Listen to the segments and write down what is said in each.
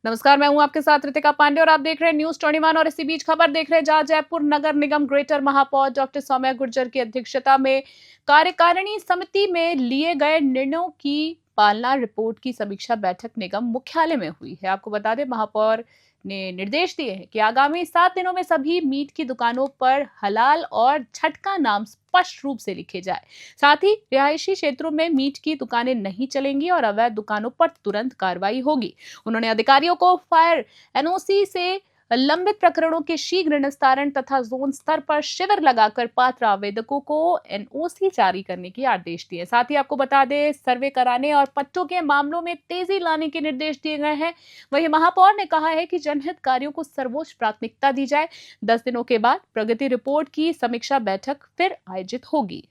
नमस्कार, मैं हूं आपके साथ रितिका पांडे और आप देख रहे हैं न्यूज 21। और इसी बीच खबर देख रहे हैं जहां जयपुर नगर निगम ग्रेटर महापौर डॉक्टर सौम्या गुर्जर की अध्यक्षता में कार्यकारिणी समिति में लिए गए निर्णयों की पालना रिपोर्ट की समीक्षा बैठक निगम मुख्यालय में हुई है। आपको बता दें, महापौर ने निर्देश दिए हैं कि आगामी 7 दिनों में सभी मीट की दुकानों पर हलाल और झटका नाम स्पष्ट रूप से लिखे जाए। साथ ही रिहायशी क्षेत्रों में मीट की दुकानें नहीं चलेंगी और अवैध दुकानों पर तुरंत कार्रवाई होगी। उन्होंने अधिकारियों को फायर एनओसी से लंबित प्रकरणों के शीघ्र निस्तारण तथा जोन स्तर पर शिविर लगाकर पात्र आवेदकों को एनओसी जारी करने के आदेश दिए। साथ ही आपको बता दें, सर्वे कराने और पट्टों के मामलों में तेजी लाने के निर्देश दिए गए हैं। वहीं महापौर ने कहा है कि जनहित कार्यों को सर्वोच्च प्राथमिकता दी जाए। 10 दिनों के बाद प्रगति रिपोर्ट की समीक्षा बैठक फिर आयोजित होगी।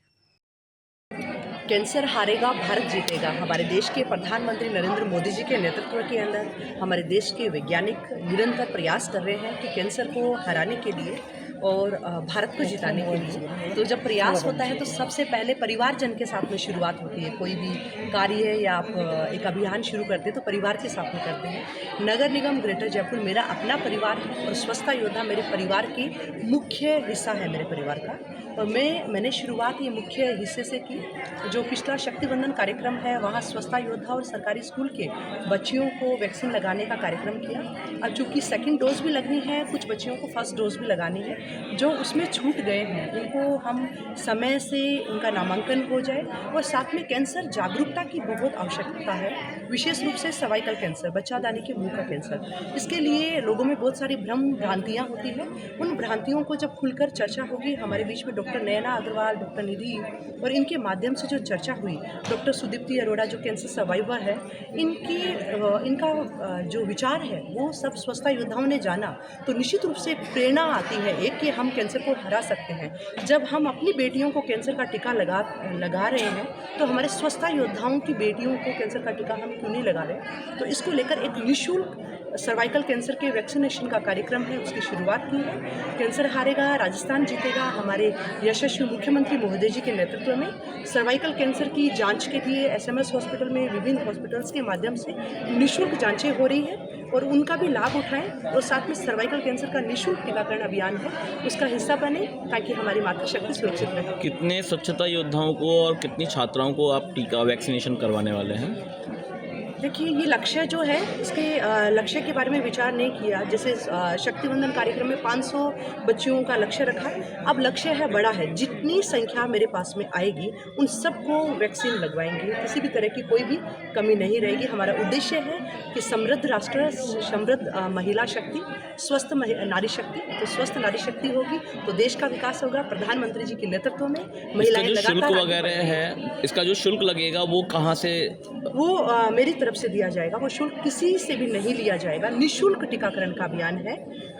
कैंसर हारेगा, भारत जीतेगा। हमारे देश के प्रधानमंत्री नरेंद्र मोदी जी के नेतृत्व के अंदर हमारे देश के वैज्ञानिक निरंतर प्रयास कर रहे हैं कि कैंसर को हराने के लिए और भारत को जिताने के लिए। तो जब प्रयास होता है तो सबसे पहले परिवारजन के साथ में शुरुआत होती है। कोई भी कार्य या आप एक अभियान शुरू करते हैं तो परिवार के साथ में करते हैं। नगर निगम ग्रेटर जयपुर मेरा अपना परिवार है और स्वच्छता योद्धा मेरे परिवार की मुख्य हिस्सा है मेरे परिवार का। और मैंने शुरुआत ये मुख्य हिस्से से की। जो पिछला शक्तिवंदन कार्यक्रम है वहाँ स्वच्छता योद्धा और सरकारी स्कूल के बच्चियों को वैक्सीन लगाने का कार्यक्रम किया। अब चूँकि सेकंड डोज भी लगनी है, कुछ बच्चियों को फर्स्ट डोज भी लगानी है। जो उसमें छूट गए हैं उनको हम समय से उनका नामांकन हो जाए। और साथ में कैंसर जागरूकता की बहुत आवश्यकता है, विशेष रूप से सर्वाइकल कैंसर, बच्चादानी के मुंह का कैंसर। इसके लिए लोगों में बहुत सारी भ्रम भ्रांतियाँ होती हैं। उन भ्रांतियों को जब खुलकर चर्चा होगी, हमारे बीच में डॉक्टर नयना अग्रवाल, डॉक्टर निधि और इनके माध्यम से जो चर्चा हुई, डॉक्टर सुदीप्ति अरोड़ा जो कैंसर सर्वाइवर है, इनका जो विचार है वो सब स्वच्छता योद्धाओं ने जाना तो निश्चित रूप से प्रेरणा आती है एक कि हम कैंसर को हरा सकते हैं। जब हम अपनी बेटियों को कैंसर का टीका लगा रहे हैं तो हमारे स्वच्छता योद्धाओं की बेटियों को कैंसर का टीका हम क्यों नहीं लगा रहे। तो इसको लेकर एक निःशुल्क सर्वाइकल कैंसर के वैक्सीनेशन का कार्यक्रम है, उसकी शुरुआत की है। कैंसर हारेगा, राजस्थान जीतेगा। हमारे यशस्वी मुख्यमंत्री महोदय जी के नेतृत्व में सर्वाइकल कैंसर की जांच के लिए एसएमएस हॉस्पिटल में विभिन्न हॉस्पिटल्स के माध्यम से निःशुल्क जांचें हो रही है और उनका भी लाभ उठाएं। और साथ में सर्वाइकल कैंसर का निःशुल्क टीकाकरण अभियान है, उसका हिस्सा बने ताकि हमारी मातृशक्ति सुरक्षित रहे। कितने स्वच्छता योद्धाओं को और कितनी छात्राओं को आप टीका वैक्सीनेशन करवाने वाले हैं? देखिए, ये लक्ष्य जो है, इसके लक्ष्य के बारे में विचार नहीं किया। जैसे शक्तिवंदन कार्यक्रम में 500 बच्चियों का लक्ष्य रखा। अब लक्ष्य है बड़ा है, जितनी संख्या मेरे पास में आएगी उन सबको वैक्सीन लगवाएंगे, किसी भी तरह की कोई भी कमी नहीं रहेगी। हमारा उद्देश्य है कि समृद्ध राष्ट्र, समृद्ध महिला शक्ति, स्वस्थ नारी शक्ति। तो स्वस्थ नारी शक्ति होगी तो देश का विकास होगा। प्रधानमंत्री जी के नेतृत्व में महिलाएं लगातार शुल्क वगैरह है, इसका जो शुल्क लगेगा वो कहाँ से? वो मेरी तरफ से दिया जाएगा। वो शुल्क किसी से भी नहीं लिया जाएगा। निःशुल्क टीकाकरण का अभियान है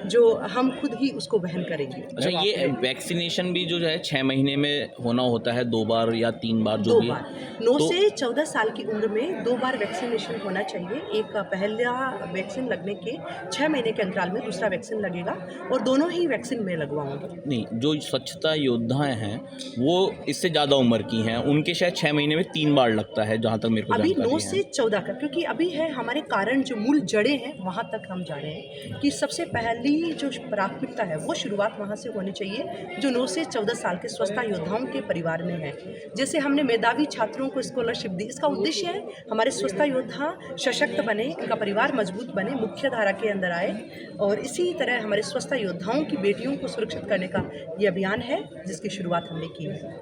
जो हम खुद ही उसको वहन करेंगे। अच्छा, ये वैक्सीनेशन भी जो है 6 महीने में होना होता है, 2 बार या 3 बार जो 2 भी? बार 9 से 14 साल की उम्र में 2 बार वैक्सीनेशन होना चाहिए। एक पहला वैक्सीन लगने के 6 महीने के अंतराल में दूसरा वैक्सीन लगेगा और दोनों ही वैक्सीन में लगवाऊंगा। नहीं, जो स्वच्छता योद्धा हैं वो इससे ज़्यादा उम्र की हैं, उनके शायद 6 महीने में 3 बार लगता है, जहाँ तक मेरे को अभी जानकारी 9 है। से 14 का, क्योंकि अभी है हमारे कारण जो मूल जड़ें हैं वहाँ तक हम जा रहे हैं कि सबसे पहली जो प्राथमिकता है वो शुरुआत वहाँ से होनी चाहिए जो 9 से 14 साल के स्वच्छता योद्धाओं के परिवार में है। जैसे हमने मेधावी छात्रों को स्कॉलरशिप दी, इसका उद्देश्य है हमारे स्वच्छता योद्धा सशक्त बने, उनका परिवार मजबूत बने, मुख्य धारा के अंदर आए। और इसी तरह हमारे स्वच्छता योद्धाओं की बेटियों को सुरक्षित करने का ये अभियान है जिसकी शुरुआत हमने की है।